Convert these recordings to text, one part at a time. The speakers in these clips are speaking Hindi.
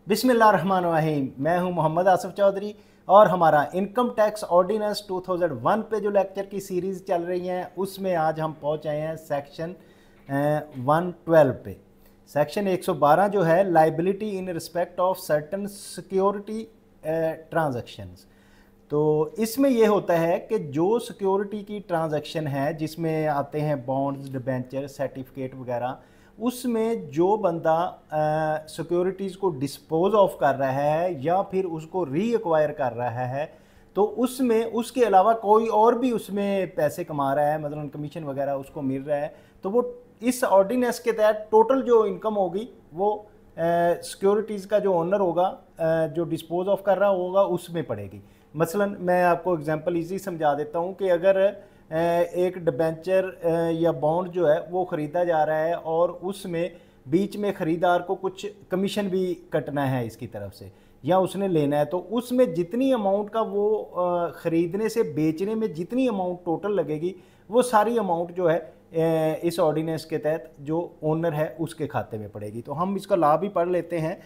बिस्मिल्लाहिर्रहमानिर्रहीम। मैं हूं मोहम्मद आसिफ चौधरी और हमारा इनकम टैक्स ऑर्डिनेंस 2001 पे जो लेक्चर की सीरीज़ चल रही हैं उसमें आज हम पहुंच आए हैं सेक्शन 112 पे। सेक्शन 112 जो है liability in respect of certain security transactions. तो इसमें यह होता है कि जो सिक्योरिटी की ट्रांजैक्शन है जिसमें आते हैं बॉन्ड्स, डिबेंचर, सर्टिफिकेट वगैरह, उसमें जो बंदा सिक्योरिटीज़ को डिस्पोज ऑफ कर रहा है या फिर उसको री एक्वायर कर रहा है, तो उसमें उसके अलावा कोई और भी उसमें पैसे कमा रहा है, मतलब कमीशन वगैरह उसको मिल रहा है, तो वो इस ऑर्डिनेंस के तहत टोटल जो इनकम होगी वो सिक्योरिटीज़ का जो ओनर होगा, जो डिस्पोज ऑफ कर रहा होगा, उसमें पड़ेगी। मसलन मैं आपको एग्जांपल इजी समझा देता हूँ कि अगर एक डिबेंचर या बॉन्ड जो है वो ख़रीदा जा रहा है और उसमें बीच में ख़रीदार को कुछ कमीशन भी कटना है इसकी तरफ से या उसने लेना है, तो उसमें जितनी अमाउंट का वो ख़रीदने से बेचने में जितनी अमाउंट टोटल लगेगी वो सारी अमाउंट जो है इस ऑर्डिनेंस के तहत जो ओनर है उसके खाते में पड़ेगी। तो हम इसका लाभ भी पढ़ लेते हैं।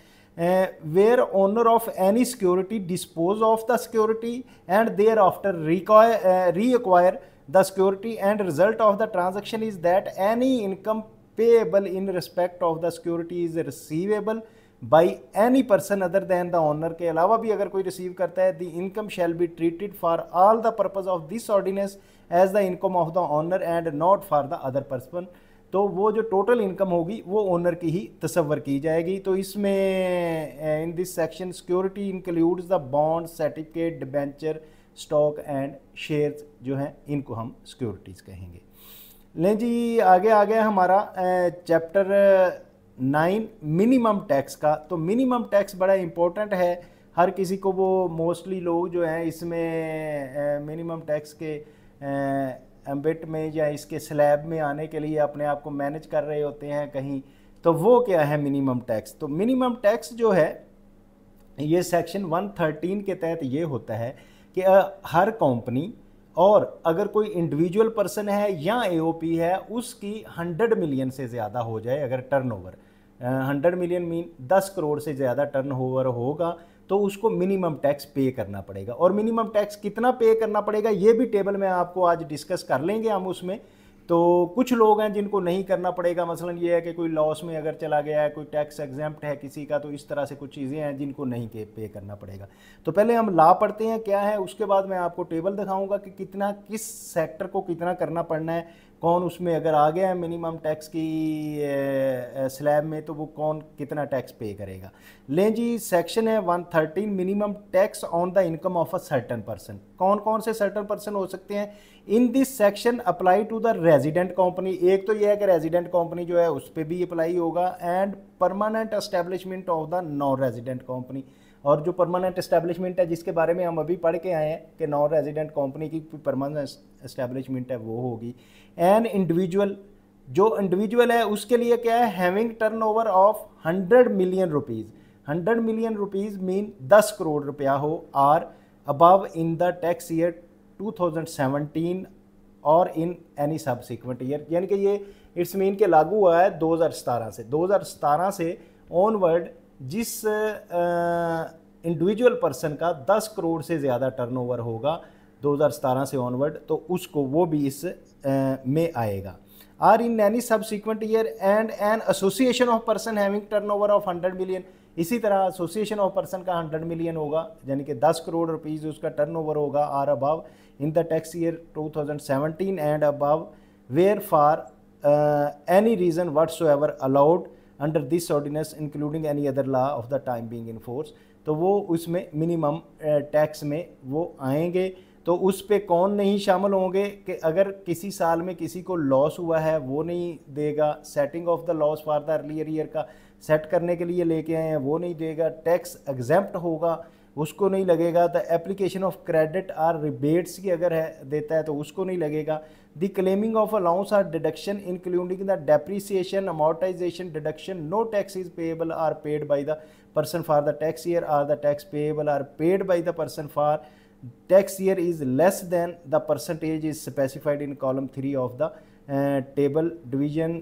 where owner of any security dispose of the security and thereafter reacquire the security, and result of the transaction is that any income payable in respect of the security is receivable by any person other than the owner। के अलावा भी अगर कोई रिसीव करता है, the income shall be treated for all the purpose of this ordinance as the income of the owner and not for the other person। तो वो जो टोटल इनकम होगी वो ओनर की ही तस्वर की जाएगी। तो इसमें इन this section security includes the bond, certificate, debenture, stock and shares जो हैं इनको हम सिक्योरिटीज़ कहेंगे। लें जी, आगे आ गया हमारा चैप्टर 9 मिनिमम टैक्स का। तो मिनिमम टैक्स बड़ा इंपॉर्टेंट है हर किसी को। वो मोस्टली लोग जो हैं इसमें मिनिमम टैक्स के एम्बिट में या इसके स्लैब में आने के लिए अपने आप को मैनेज कर रहे होते हैं कहीं। तो वो क्या है मिनिमम टैक्स? तो मिनिमम टैक्स जो है ये सेक्शन 113 के तहत ये होता है कि हर कंपनी और अगर कोई इंडिविजुअल पर्सन है या एओपी है उसकी 100 मिलियन से ज़्यादा हो जाए, अगर टर्नओवर 100 मिलियन मीन 10 करोड़ से ज़्यादा टर्नओवर होगा तो उसको मिनिमम टैक्स पे करना पड़ेगा। और मिनिमम टैक्स कितना पे करना पड़ेगा ये भी टेबल में आपको आज डिस्कस कर लेंगे हम उसमें। तो कुछ लोग हैं जिनको नहीं करना पड़ेगा, मसलन ये है कि कोई लॉस में अगर चला गया है, कोई टैक्स एग्जेम्प्ट है किसी का, तो इस तरह से कुछ चीज़ें हैं जिनको नहीं पे करना पड़ेगा। तो पहले हम ला पढ़ते हैं क्या है, उसके बाद मैं आपको टेबल दिखाऊंगा कि कितना किस सेक्टर को कितना करना पड़ना है, कौन उसमें अगर आ गया है मिनिमम टैक्स की स्लैब में तो वो कौन कितना टैक्स पे करेगा। लें जी, सेक्शन है 113 minimum tax on the income of a certain person. कौन कौन से सर्टन पर्सन हो सकते हैं in this section? Apply to the resident company. एक तो यह है कि रेजिडेंट कंपनी जो है उस पर भी अप्लाई होगा, and permanent establishment of the non resident company. और जो परमानेंट एस्टेब्लिशमेंट है जिसके बारे में हम अभी पढ़ के आए हैं कि नॉन रेजिडेंट कंपनी की परमानेंट एस्टेब्लिशमेंट है वो होगी। एन इंडिविजुअल, जो इंडिविजुअल है उसके लिए क्या है, having turnover of 100 million rupees. 100 million rupees mean 10 crore रुपया हो or above in the tax year 2017 और इन एनी सब्सिक्वेंट ईयर। यानी कि ये इट्स मीन के लागू हुआ है 2017 से। 2017 से ऑनवर्ड जिस इंडिविजुअल पर्सन का 10 करोड़ से ज़्यादा टर्नओवर होगा 2017 से ऑनवर्ड, तो उसको वो भी इस में आएगा। Or in any subsequent year and an association of person having turnover of 100 million. इसी तरह एसोसिएशन ऑफ पर्सन का 100 मिलियन होगा, यानी कि 10 करोड़ रुपीज़ उसका टर्नओवर होगा, or above in the tax year 2017 and above where for any reason whatsoever allowed under this ordinance including any other law of the time being in force. तो वो उसमें मिनिमम टैक्स में वो आएंगे। तो उस पे कौन नहीं शामिल होंगे कि अगर किसी साल में किसी को लॉस हुआ है वो नहीं देगा, setting of the loss for the earlier year का सेट करने के लिए लेके आए हैं वो नहीं देगा, टैक्स एग्जेम्प्ट होगा उसको नहीं लगेगा, the application of credit or rebates की अगर है देता है तो उसको नहीं लगेगा, the claiming of allowance or deduction including the depreciation amortisation deduction no tax is payable or paid by the person for the tax year or the tax payable or paid by the person for tax year is less than the percentage is specified in column 3 of the table division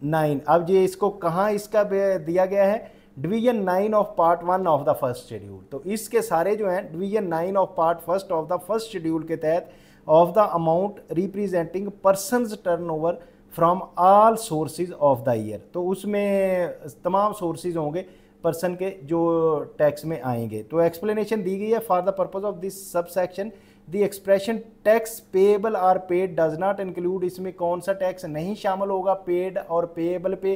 9। अब ये इसको कहाँ इसका दिया गया है, division 9 of part 1 of the first schedule. तो इसके सारे जो हैं division 9 of part first of the first schedule के तहत of the amount representing persons turnover from all sources of the year. तो उसमें तमाम सोर्सेज होंगे पर्सन के जो टैक्स में आएंगे। तो एक्सप्लेनेशन दी गई है for the purpose of this sub section the expression tax payable और पेड डज नॉट इंक्लूड, इसमें कौन सा टैक्स नहीं शामिल होगा पेड और पेएबल पे,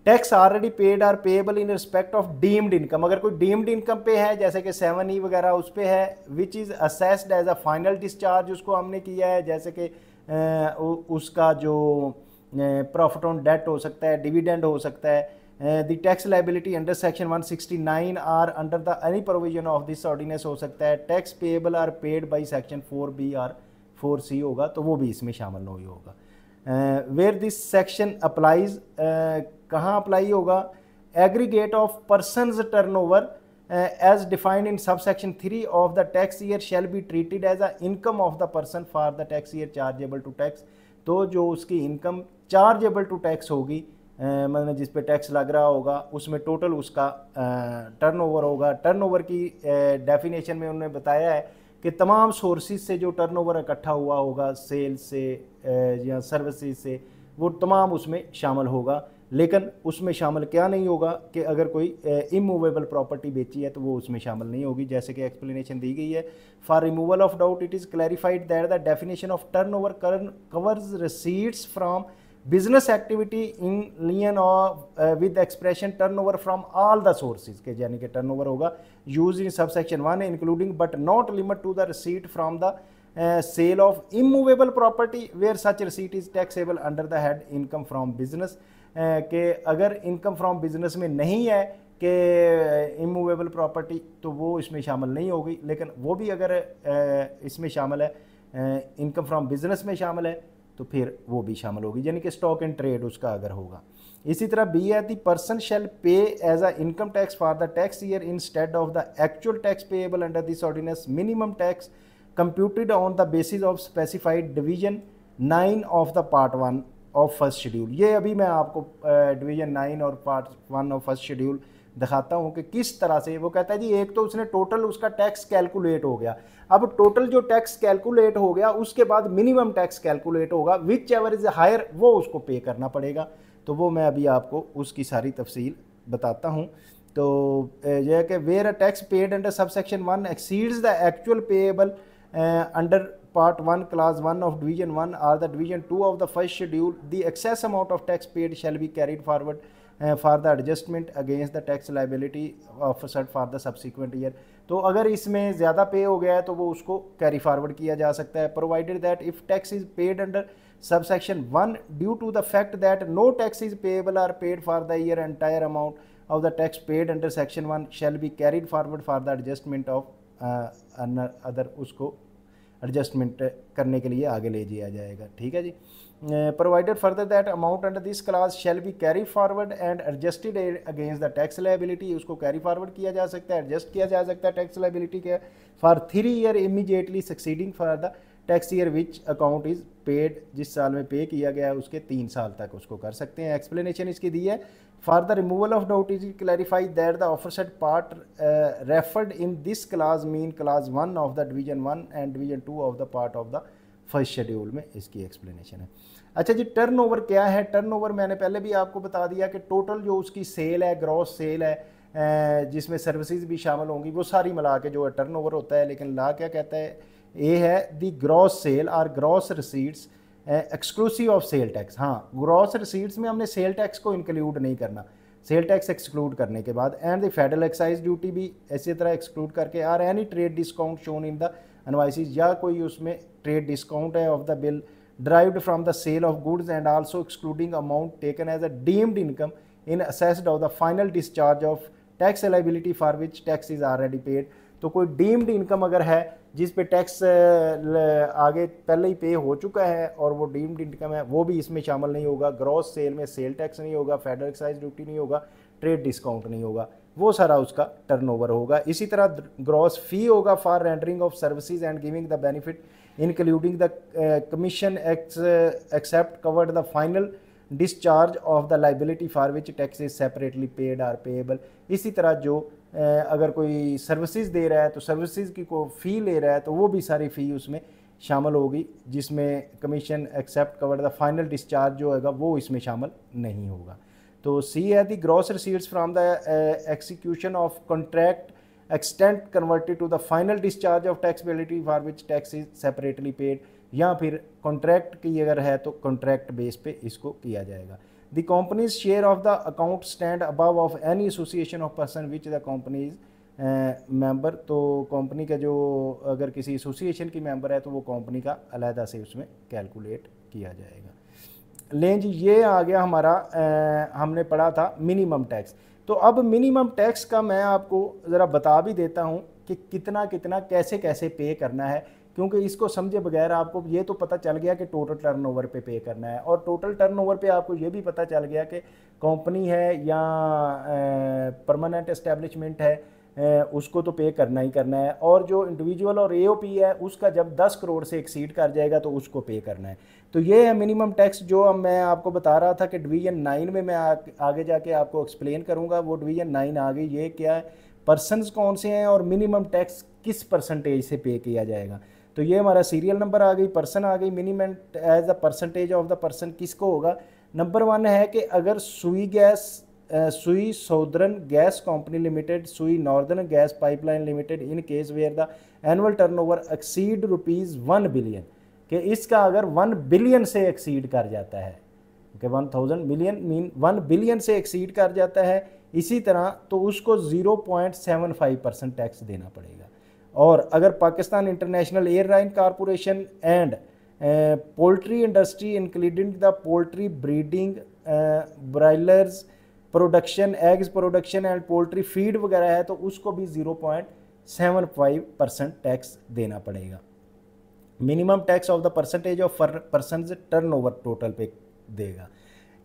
टैक्स ऑलरेडी पेड और payable in respect of deemed income. अगर कोई डीम्ड इनकम पे है जैसे कि 7E वगैरह उस पे है, which is assessed as a final discharge, उसको हमने किया है, जैसे कि उसका जो प्रॉफिट ऑन डेट हो सकता है, डिविडेंड हो सकता है। The tax liability under section 169 or under the any provision of this ordinance हो सकता है। Tax payable or paid by section 4B और 4C होगा, तो वो भी इसमें शामिल नहीं होगा। वेयर दिस सेक्शन अप्लाइज, कहाँ अप्लाई होगा, aggregate of person's turnover as defined in sub section 3 of the tax year shall be treated as a income of the person for the tax year chargeable to tax. तो जो उसकी इनकम चार्जेबल टू टैक्स होगी, मतलब जिस पे टैक्स लग रहा होगा, उसमें टोटल उसका टर्नओवर होगा। टर्नओवर की डेफिनेशन में उन्होंने बताया है कि तमाम सोर्सेज से जो टर्नओवर इकट्ठा हुआ होगा, सेल्स से या सर्विसेज से, वो तमाम उसमें शामिल होगा। लेकिन उसमें शामिल क्या नहीं होगा कि अगर कोई इमूवेबल प्रॉपर्टी बेची है तो वो उसमें शामिल नहीं होगी, जैसे कि एक्सप्लेनेशन दी गई है। For removal of doubt it is clarified that the definition of turnover covers receipts from business activity in lieu of with expression turnover from all the sources के, यानी कि टर्नओवर होगा use in sub section 1 including but not limit to the receipt from the sale of immovable property where such receipt is taxable under the head income from business. कि अगर इनकम फ्रॉम बिजनेस में नहीं है कि इमूवेबल प्रॉपर्टी, तो वो इसमें शामिल नहीं होगी। लेकिन वो भी अगर इसमें शामिल है, इनकम फ्रॉम बिजनेस में शामिल है, तो फिर वो भी शामिल होगी, यानी कि स्टॉक एंड ट्रेड उसका अगर होगा। इसी तरह बी है the person shall pay as a income tax for the tax year instead of the actual tax payable under this ordinance minimum tax computed on the basis of specified division 9 of the part 1 of first schedule. ये अभी मैं आपको डिवीजन 9 और पार्ट 1 ऑफ फर्स्ट शेड्यूल दिखाता हूँ कि किस तरह से वो कहता है जी। एक तो उसने टोटल उसका टैक्स कैलकुलेट हो गया, अब टोटल जो टैक्स कैलकुलेट हो गया उसके बाद मिनिमम टैक्स कैलकुलेट होगा, विच एवर इज हायर वो उसको पे करना पड़ेगा। तो वो मैं अभी आपको उसकी सारी तफसील बताता हूँ। तो यह है कि where a tax paid under sub section 1 exceeds the actual payable under Part 1 Clause 1 of Division 1 or the Division 2 of the first schedule, the excess amount of tax paid shall be carried forward for the adjustment against the tax liability offered for the subsequent year। तो अगर इसमें ज़्यादा पे हो गया है तो वो उसको कैरी फॉरवर्ड किया जा सकता है, provided that if tax is paid under subsection 1 due to the fact that no tax is payable or paid for the year entire amount of the tax paid under section 1 shall be carried forward for the adjustment of other, उसको एडजस्टमेंट करने के लिए आगे ले जाया जाएगा। ठीक है जी। Provided further that amount under this clause shall be carry forward and adjusted against the tax liability, उसको कैरी फॉरवर्ड किया जा सकता है, एडजस्ट किया जा सकता है टैक्स लायबिलिटी के for 3 year immediately succeeding for the tax year which account is paid, जिस साल में पे किया गया है उसके 3 साल तक उसको कर सकते हैं। एक्सप्लेनेशन इसकी दी है for the removal of doubt is clarify that the aforesaid part referred in this clause mean clause 1 of the division 1 and division 2 of the part of the first schedule में इसकी एक्सप्लेनेशन है। अच्छा जी, टर्नओवर क्या है? टर्नओवर मैंने पहले भी आपको बता दिया कि टोटल जो उसकी सेल है, ग्रॉस सेल है, जिसमें सर्विसेज भी शामिल होंगी, वो सारी मिला के जो है टर्नओवर होता है। लेकिन ला क्या कहता है? ये है दी ग्रॉस सेल और gross receipts exclusive of sale tax. हाँ, ग्रॉस रिसीट्स में हमने सेल टैक्स को इंक्लूड नहीं करना, सेल टैक्स एक्सक्लूड करने के बाद, and the federal excise duty भी इसी तरह एक्सक्लूड करके, और any trade discount shown in the invoices, या कोई उसमें ट्रेड डिस्काउंट है of the bill derived from the sale of goods and also excluding amount taken as a deemed income in assessed of the final discharge of tax liability for which tax is already paid। तो कोई डीम्ड इनकम अगर है जिस पे टैक्स आगे पहले ही पे हो चुका है और वो डीम्ड इनकम है, वो भी इसमें शामिल नहीं होगा। ग्रॉस सेल में सेल टैक्स नहीं होगा, फेडरल एक्साइज ड्यूटी नहीं होगा, ट्रेड डिस्काउंट नहीं होगा, वो सारा उसका टर्नओवर होगा। इसी तरह ग्रॉस फी होगा for rendering of services and giving the benefit including the commission except covered the final discharge of the liability for which tax is separately paid or payable। इसी तरह जो अगर कोई सर्विसेज दे रहा है तो सर्विसेज की को फ़ी ले रहा है तो वो भी सारी फ़ी उसमें शामिल होगी, जिसमें commission except cover the final discharge जो होगा वो इसमें शामिल नहीं होगा। तो सी है the gross receipts from the execution of contract extent converted to the final discharge of taxability for which tax is separately paid, या फिर कॉन्ट्रैक्ट की अगर है तो कॉन्ट्रैक्ट बेस पे इसको किया जाएगा। The companies share of the account stand above of any association of person which the companies member, तो कंपनी का जो अगर किसी एसोसिएशन की मेंबर है तो वो कंपनी का अलहदा से उसमें कैलकुलेट किया जाएगा। लें जी, ये आ गया हमारा हमने पढ़ा था मिनिमम टैक्स। तो अब मिनिमम टैक्स का मैं आपको ज़रा बता भी देता हूँ कि कितना कितना कैसे कैसे पे करना है, क्योंकि इसको समझे बगैर आपको ये तो पता चल गया कि टोटल टर्नओवर पे करना है, और टोटल टर्नओवर पे आपको ये भी पता चल गया कि कंपनी है या परमानेंट एस्टेब्लिशमेंट है उसको तो पे करना ही करना है, और जो इंडिविजुअल और एओपी है उसका जब 10 करोड़ से एक्सीड कर जाएगा तो उसको पे करना है। तो ये है मिनिमम टैक्स जो अब मैं आपको बता रहा था कि डिवीजन 9 में मैं आगे जाके आपको एक्सप्लेन करूँगा। वो डिवीजन 9 आ गई, ये क्या है, पर्सनस कौन से हैं और मिनिमम टैक्स किस परसेंटेज से पे किया जाएगा। तो ये हमारा सीरियल नंबर आ गई, पर्सन आ गई, minimum as the percentage of the person किसको होगा। नंबर 1 है कि अगर Sui southern gas company limited, Sui northern Gas Pipeline Limited in case where the annual turnover exceed ₹1 billion, कि इसका अगर 1 बिलियन से एक्सीड कर जाता है, कि 1000 मिलियन मीन 1 बिलियन से एक्सीड कर जाता है, इसी तरह तो उसको 0.75% टैक्स देना पड़ेगा। और अगर Pakistan international airline corporation and poultry industry including the poultry breeding, broilers production, eggs production and poultry feed वगैरह है तो उसको भी 0.75% टैक्स देना पड़ेगा। Minimum tax of the percentage of person turnover total पे देगा।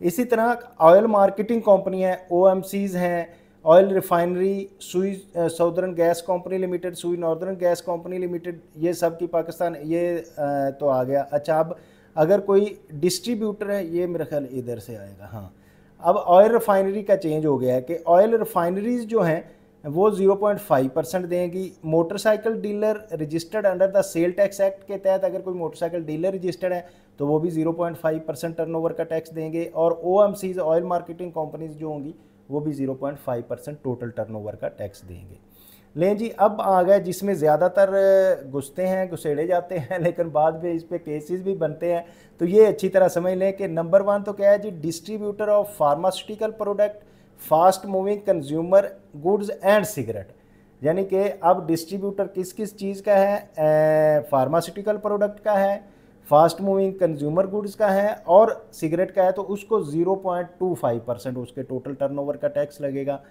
इसी तरह ऑयल मार्केटिंग कंपनी है, ओएमसीज हैं, oil refinery, Sui southern gas company limited, Sui northern gas company limited, ये सब की पाकिस्तान ये तो आ गया। अच्छा, अब अगर कोई डिस्ट्रीब्यूटर है, ये मेरा ख्याल इधर से आएगा, हाँ। अब ऑयल रिफाइनरी का चेंज हो गया है कि ऑयल रिफाइनरीज जो हैं वो 0.5% देंगी। Motorcycle dealer registered under the sale tax act के तहत अगर कोई मोटरसाइकिल डीलर रजिस्टर्ड है तो वो भी 0.5% टर्नओवर का टैक्स देंगे। और ओएमसीज, ऑयल मार्केटिंग कंपनीज जो होंगी वो भी 0.5% टोटल टर्नओवर का टैक्स देंगे। लें जी, अब आ गए जिसमें ज़्यादातर घुसते हैं, घुसेड़े जाते हैं, लेकिन बाद में इस पे केसेस भी बनते हैं। तो ये अच्छी तरह समझ लें कि नंबर 1 तो क्या है जी, distributor of pharmaceutical product, fast moving consumer goods and cigarette, यानी कि अब डिस्ट्रीब्यूटर किस किस चीज़ का है, फार्मास्यूटिकल प्रोडक्ट का है, फास्ट मूविंग कंज्यूमर गुड्स का है और सिगरेट का है, तो उसको 0.25% उसके टोटल टर्नओवर का टैक्स लगेगा।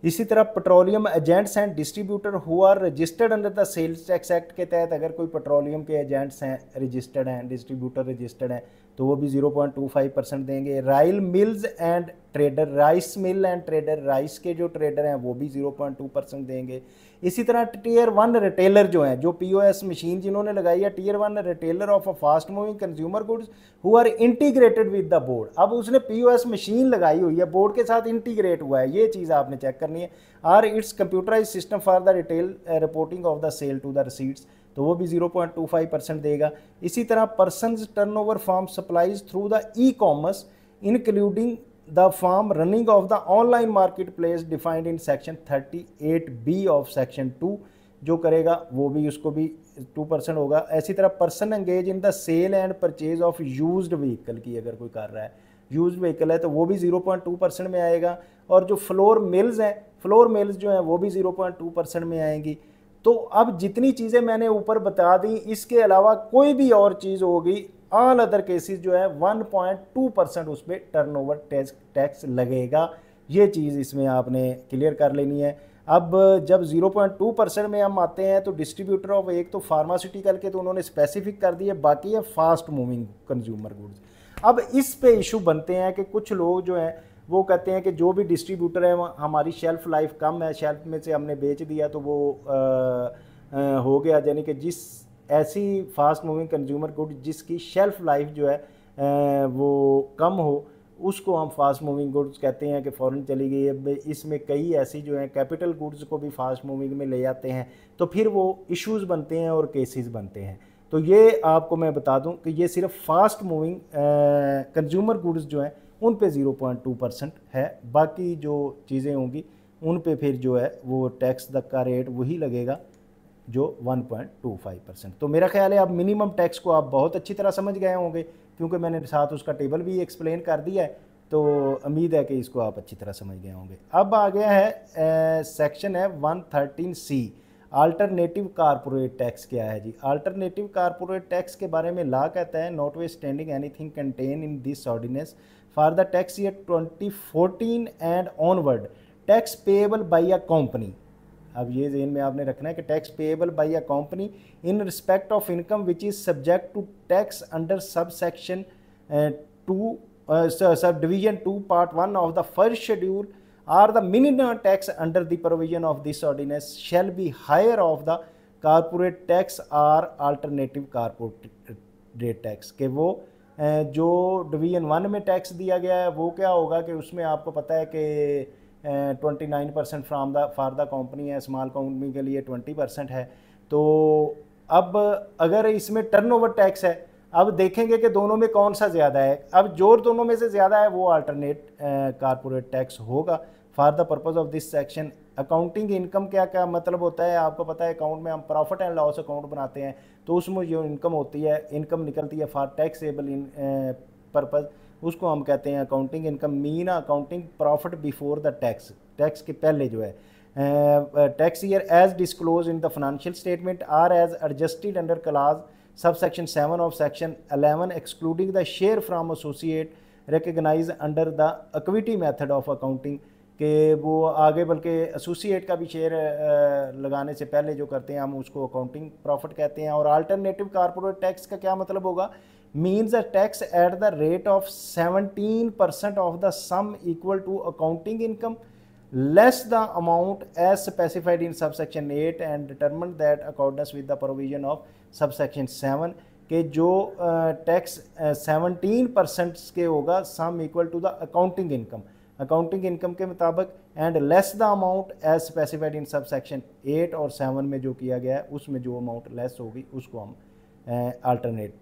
इसी तरह petroleum agents and distributor who are registered under the sales tax act के तहत अगर कोई पेट्रोलियम के एजेंट्स हैं, रजिस्टर्ड हैं, डिस्ट्रीब्यूटर रजिस्टर्ड हैं, तो वो भी 0.25% देंगे। राइल mills and trader, rice mill and trader, rice के जो ट्रेडर हैं वो भी 0.2% देंगे। इसी तरह टियर 1 रिटेलर जो हैं, जो पीओएस मशीन जिन्होंने लगाई है, tier 1 retailer of a fast moving consumer goods who are integrated with the board, अब उसने पीओएस मशीन लगाई हुई है, बोर्ड के साथ इंटीग्रेट हुआ है, ये चीज़ आपने चेक करनी है। Or its computerize system for the retail reporting of the sale to the receipts, तो वो भी 0.25% देगा। इसी तरह person's turnover from supplies through the e commerce including the form running of the online market place defined in section 38B of section 2 जो करेगा वो भी उसको भी 2% होगा। ऐसी तरह person engage in the sale and purchase of used vehicle की अगर कोई कर रहा है, यूज्ड व्हीकल है तो वो भी 0.2% में आएगा। और जो फ्लोर मिल्स हैं, फ्लोर मिल्स जो हैं वो भी 0.2% में आएंगी। तो अब जितनी चीज़ें मैंने ऊपर बता दी, इसके अलावा कोई भी और चीज़ होगी, ऑल अदर केसेस जो है 1.2% उस पर टर्नओवर टैक्स लगेगा। ये चीज़ इसमें आपने क्लियर कर लेनी है। अब जब 0.2% में हम आते हैं तो डिस्ट्रीब्यूटर ऑफ, एक तो फार्मास्यूटिकल के तो उन्होंने स्पेसिफिक कर दिए, बाकी है फास्ट मूविंग कंज्यूमर गुड्स। अब इस पे इशू बनते हैं कि कुछ लोग जो हैं वो कहते हैं कि जो भी डिस्ट्रीब्यूटर है हमारी शेल्फ लाइफ कम है, शेल्फ में से हमने बेच दिया तो वो हो गया, यानी कि जिस ऐसी फास्ट मूविंग कंज्यूमर गुड जिसकी शेल्फ लाइफ जो है वो कम हो उसको हम फास्ट मूविंग गुड्स कहते हैं कि फ़ौरन चली गई। अब इसमें कई ऐसी जो हैं कैपिटल गुड्स को भी फास्ट मूविंग में ले जाते हैं, तो फिर वो इश्यूज़ बनते हैं और केसेस बनते हैं। तो ये आपको मैं बता दूं कि ये सिर्फ फास्ट मूविंग कंज्यूमर गुड्स जो हैं उन पे 0.2% है, बाकी जो चीज़ें होंगी उन पे फिर जो है वो टैक्स का रेट वही लगेगा जो 1.25%। तो मेरा ख्याल है अब मिनिमम टैक्स को आप बहुत अच्छी तरह समझ गए होंगे, क्योंकि मैंने साथ उसका टेबल भी एक्सप्लेन कर दिया है। तो उम्मीद है कि इसको आप अच्छी तरह समझ गए होंगे। अब आ गया है सेक्शन है 113C, अल्टरनेटिव कारपोरेट टैक्स क्या है जी। अल्टरनेटिव कारपोरेट टैक्स के बारे में लॉ कहता है, notwithstanding anything contain in this ordinance for the tax year 2014 and onward tax payable by a company. अब ये ज़हन में आपने रखना है कि tax payable by a company in respect of income which is subject to tax under sub section 2 sub division 2 part 1 of the first schedule or the minimum tax under the provision of this ordinance shall be higher of the corporate tax or alternative corporate tax। के वो जो डिवीजन 1 में टैक्स दिया गया है वो क्या होगा कि उसमें आपको पता है कि 29% from the for the company है, स्मॉल कंपनी के लिए 20% है। तो अब अगर इसमें टर्नओवर टैक्स है, अब देखेंगे कि दोनों में कौन सा ज़्यादा है। अब जो दोनों में से ज़्यादा है वो अल्टरनेट कारपोरेट टैक्स होगा for the purpose of this section. Accounting income क्या क्या मतलब होता है आपको पता है, अकाउंट में हम प्रॉफिट एंड लॉस अकाउंट बनाते हैं, तो उसमें जो इनकम होती है, इनकम निकलती है फॉर टैक्सेबल इन पर्पज़, उसको हम कहते हैं accounting income. Mean accounting profit before the tax, tax के पहले जो है tax year as disclose in the financial statement or as adjusted under clause subsection 7 of section 11 excluding the share from associate recognise under the equity method of accounting. कि वो आगे बल्कि एसोसिएट का भी शेयर लगाने से पहले जो करते हैं हम उसको अकाउंटिंग प्रॉफिट कहते हैं। और अल्टरनेटिव कारपोरेट टैक्स का क्या मतलब होगा, means a tax at the rate of 17% of the sum equal to accounting income less the amount as specified in subsection 8 and determine that accordance with the provision of subsection 7। के जो टैक्स 17% के होगा sum equal to the accounting income, accounting income के मुताबिक, and less the amount as specified in sub section 8 और 7 में जो किया गया है उसमें जो अमाउंट लेस होगी उसको हम अल्टरनेट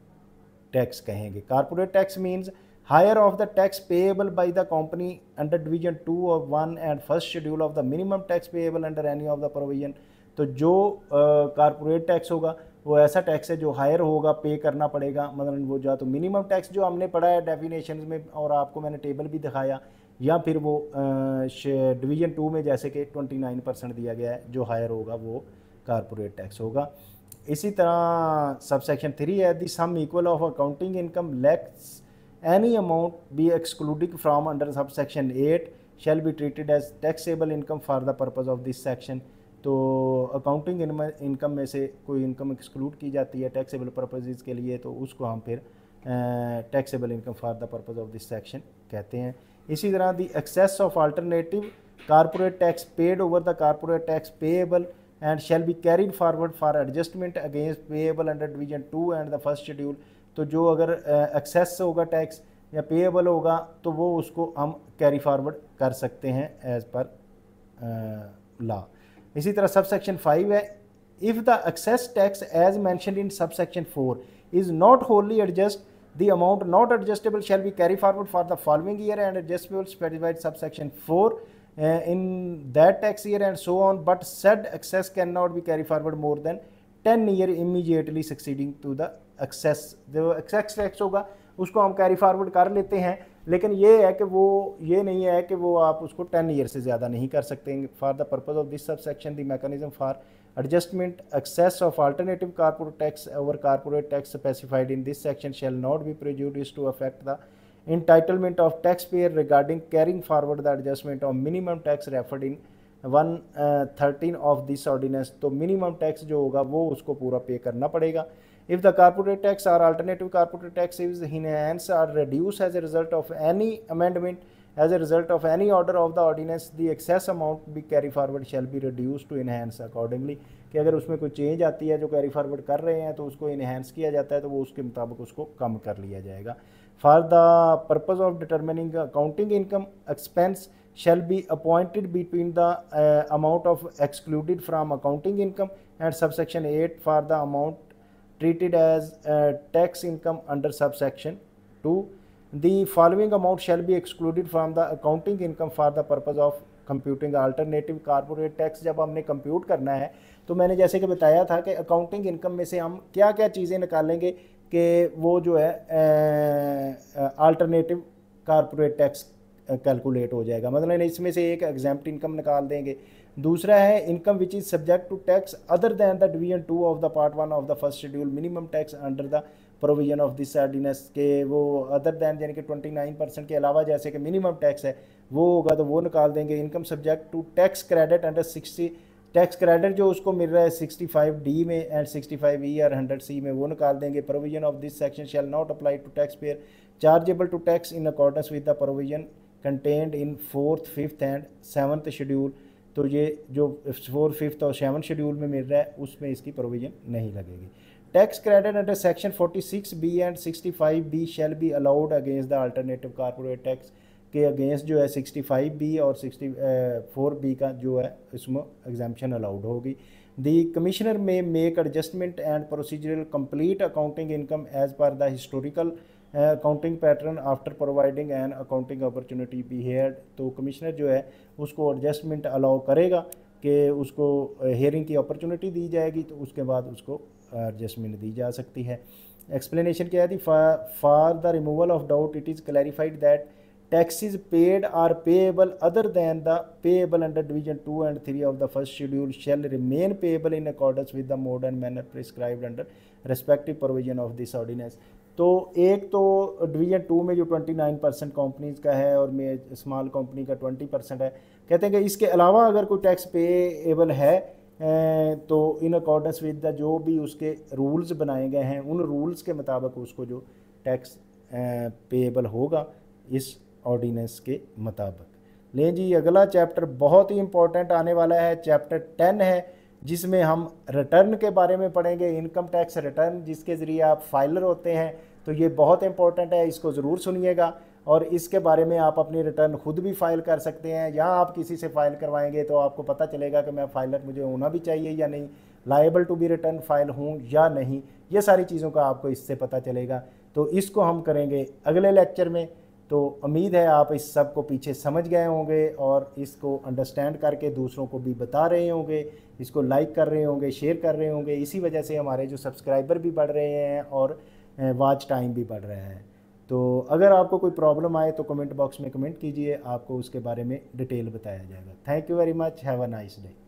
टैक्स कहेंगे। Corporate tax means higher of the tax payable by the company under division 2 और 1 and first schedule of the minimum tax payable under any of the provision. तो जो कारपोरेट टैक्स होगा वो ऐसा टैक्स है जो हायर होगा, पे करना पड़ेगा। मतलब वो जो तो मिनिमम टैक्स जो हमने पढ़ा है डेफिनेशन में और आपको मैंने टेबल भी दिखाया, या फिर वो डिवीजन 2 में जैसे कि 29% दिया गया है, जो हायर होगा वो कारपोरेट टैक्स होगा। इसी तरह सबसेक्शन 3 है the sum equal of accounting income less any amount be excluding from under subsection 8 shall be treated as taxable income for the purpose of this section. तो अकाउंटिंग इनकम में से कोई इनकम एक्सक्लूड की जाती है टैक्सेबल पर्पजेज़ के लिए, तो उसको हम फिर taxable income for the purpose of this section कहते हैं। इसी तरह the excess of alternative corporate tax paid over the corporate tax payable and shall be carried forward for adjustment against payable under division 2 and the first schedule. तो जो अगर एक्सेस होगा टैक्स या पेएबल होगा तो वो उसको हम कैरी फॉरवर्ड कर सकते हैं एज पर लॉ। इसी तरह सबसेक्शन 5 है if the excess tax as mentioned in subsection 4 is not wholly adjust the amount not adjustable shall be carried forward for the following year and adjustable specified subsection 4 in that tax year and so on, but said excess cannot be carried forward more than 10 year immediately succeeding to the excess। जो excess tax होगा उसको हम कैरी फॉरवर्ड कर लेते हैं, लेकिन ये है कि वो ये नहीं है कि वो आप उसको 10 ईयर से ज़्यादा नहीं कर सकते। For the purpose of this sub section the mechanism for adjustment excess of alternative corporate tax over corporate tax specified in this section shall not be prejudiced to affect the entitlement of taxpayer regarding carrying forward the adjustment of minimum tax referred in 113 of this ordinance। तो minimum tax जो होगा वो उसको पूरा पे करना पड़ेगा। If the corporate tax or alternative corporate tax is enhanced or reduced as a result of any amendment as a result of any order of the ordinance the excess amount be carry forward shall be reduced to enhance accordingly। कि अगर उसमें कोई चेंज आती है जो कैरी फॉरवर्ड कर रहे हैं तो उसको इन्हेंस किया जाता है, तो वो उसके मुताबिक उसको कम कर लिया जाएगा। For the purpose of determining accounting income expense shall be appointed between the amount of excluded from accounting income and subsection 8 for the amount treated as tax income under subsection 2. The following amount shall be excluded from the accounting income for the purpose of computing alternative corporate tax. जब हमने कंप्यूट करना है तो मैंने जैसे कि बताया था कि अकाउंटिंग इनकम में से हम क्या क्या चीज़ें निकालेंगे कि वो जो है अल्टरनेटिव कॉर्पोरेट टैक्स कैलकुलेट हो जाएगा। मतलब इसमें से एक एग्जाम्प्ट इनकम निकाल देंगे। दूसरा है income which is subject to tax other than the division 2 of the part 1 of the first schedule minimum tax under the provision of this ordinance के वो अदर दैन यानी कि 29% के अलावा जैसे कि मिनिमम टैक्स है वो होगा तो वो निकाल देंगे। Income subject to tax credit under 60 tax credit जो उसको मिल रहा है 65D में एंड 65E और 100C में वो निकाल देंगे। Provision of this section shall not apply to tax payer chargeable to tax in accordance with the provision content in 4th, 5th and 7th schedule. तो ये जो 4th, 5th और 7th शेड्यूल में मिल रहा है उसमें इसकी प्रोविजन नहीं लगेगी। Tax credit under section 46B and 65B shall be allowed against the alternative corporate tax के अगेंस्ट जो है 65B और 64B का जो है इसमें एग्जाम्पशन अलाउड होगी। The commissioner may make adjustment and procedural complete accounting income as per the historical accounting pattern after providing an accounting opportunity be heard. तो कमिश्नर जो है उसको एडजस्टमेंट अलाउ करेगा कि उसको हेयरिंग की अपॉर्चुनिटी दी जाएगी तो उसके बाद उसको एडजस्टमेंट दी जा सकती है। एक्सप्लेनेशन क्या थी? For the removal of doubt it is clarified that taxes paid are payable other than the payable under division 2 and 3 of the first schedule shall remain payable in accordance with the mode and manner prescribed under respective provision of this ordinance। तो एक तो डिवीजन 2 में जो 29% कंपनीज का है और में स्मॉल कंपनी का 20% है, कहते हैं कि इसके अलावा अगर कोई टैक्स पेएबल है तो इन अकॉर्डेंस विद द जो भी उसके रूल्स बनाए गए हैं उन रूल्स के मुताबिक उसको जो टैक्स पेएबल होगा इस ऑर्डिनेंस के मुताबिक। लें जी, अगला चैप्टर बहुत ही इंपॉर्टेंट आने वाला है, चैप्टर 10 है जिसमें हम रिटर्न के बारे में पढ़ेंगे। इनकम टैक्स रिटर्न जिसके ज़रिए आप फाइलर होते हैं, तो ये बहुत इंपॉर्टेंट है, इसको ज़रूर सुनिएगा। और इसके बारे में आप अपनी रिटर्न खुद भी फाइल कर सकते हैं या आप किसी से फाइल करवाएंगे तो आपको पता चलेगा कि मैं फाइलर मुझे होना भी चाहिए या नहीं, liable to be return file हूँ या नहीं, ये सारी चीज़ों का आपको इससे पता चलेगा। तो इसको हम करेंगे अगले लेक्चर में। तो उम्मीद है आप इस सब को पीछे समझ गए होंगे और इसको अंडरस्टैंड करके दूसरों को भी बता रहे होंगे, इसको लाइक कर रहे होंगे, शेयर कर रहे होंगे। इसी वजह से हमारे जो सब्सक्राइबर भी बढ़ रहे हैं और वॉच टाइम भी बढ़ रहा है। तो अगर आपको कोई प्रॉब्लम आए तो कमेंट बॉक्स में कमेंट कीजिए, आपको उसके बारे में डिटेल बताया जाएगा। Thank you very much, have a nice day.